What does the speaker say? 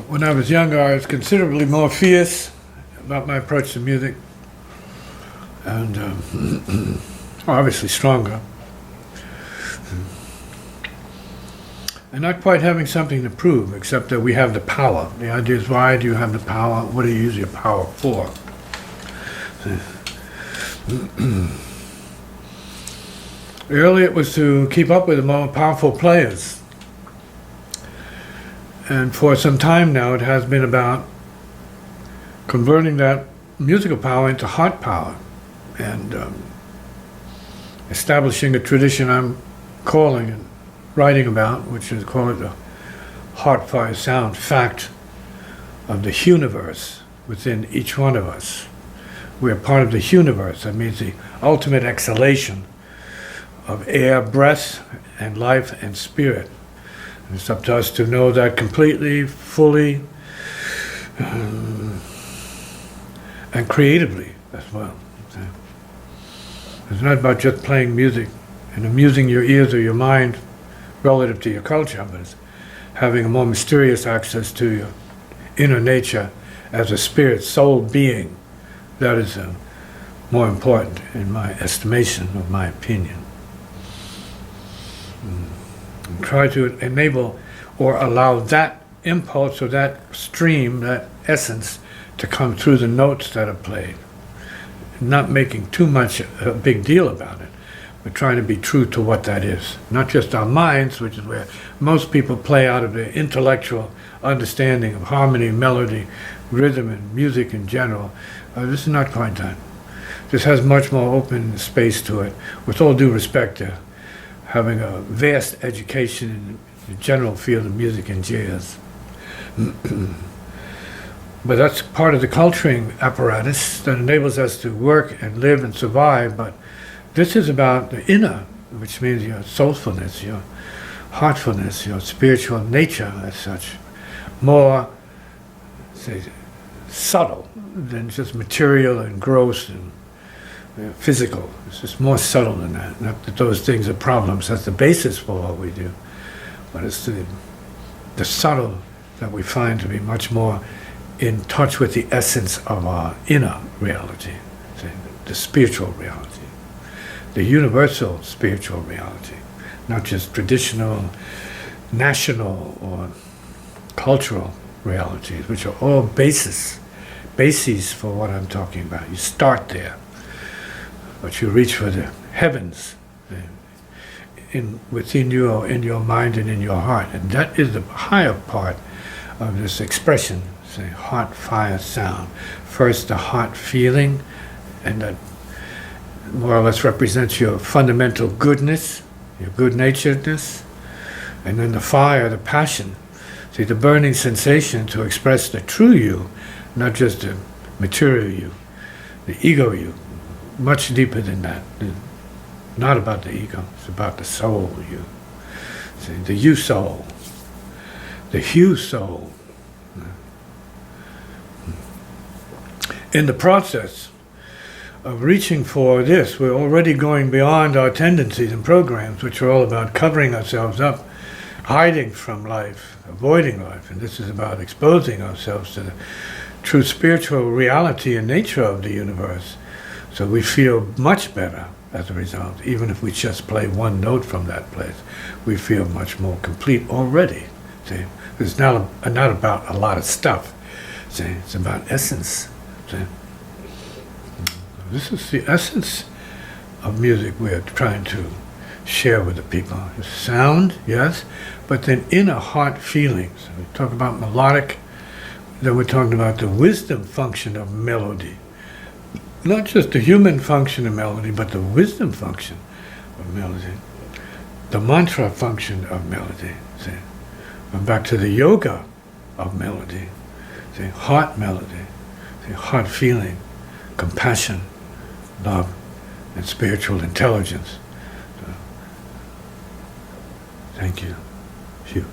When I was younger, I was considerably more fierce about my approach to music, and obviously stronger. And not quite having something to prove, except that we have the power. The idea is, why do you have the power? What do you use your power for? Earlier, it was to keep up with the more powerful players. And for some time now, it has been about converting that musical power into heart power, and establishing a tradition I'm calling and writing about, which is called the heart fire sound fact of the universe within each one of us. We're part of the universe. That means the ultimate exhalation of air, breath, and life and spirit. And it's up to us to know that completely, fully, and creatively as well. It's not about just playing music and amusing your ears or your mind relative to your culture, but it's having a more mysterious access to your inner nature as a spirit, soul being. That is more important in my estimation, of my opinion. And try to enable or allow that impulse or that stream, that essence, to come through the notes that are played. Not making too much a big deal about it, but trying to be true to what that is. Not just our minds, which is where most people play out of their intellectual understanding of harmony, melody, rhythm, and music in general. This is not quite that. This has much more open space to it, with all due respect to having a vast education in the general field of music and jazz. But that's part of the culturing apparatus that enables us to work and live and survive. But this is about the inner, which means your soulfulness, your heartfulness, your spiritual nature as such. More, say, subtle than just material and gross and physical. It's just more subtle than that. Not that those things are problems. That's the basis for what we do. But it's the subtle that we find to be much more in touch with the essence of our inner reality, say, the spiritual reality, the universal spiritual reality, not just traditional, national, or cultural realities, which are all bases for what I'm talking about. You start there, but you reach for the heavens within you, or in your mind and in your heart, and that is the higher part of this expression. Say, heart fire sound. First the heart feeling, and that more or less represents your fundamental goodness, your good-naturedness, and then the fire, the passion. See, the burning sensation to express the true you, not just the material you, the ego you, much deeper than that. Not about the ego, it's about the soul you. See, the you soul, the hue soul. In the process of reaching for this, we're already going beyond our tendencies and programs, which are all about covering ourselves up, hiding from life, avoiding life. And this is about exposing ourselves to the true spiritual reality and nature of the universe. So we feel much better as a result. Even if we just play one note from that place, we feel much more complete already. See, it's not about a lot of stuff. See, it's about essence. See? This is the essence of music we're trying to share with the people. Sound, yes, but then inner heart feelings. We talk about melodic, then we're talking about the wisdom function of melody. Not just the human function of melody, but the wisdom function of melody. The mantra function of melody. See? And back to the yoga of melody. See? Heart melody. Heart feeling, compassion, love, and spiritual intelligence. So, thank you. Phew.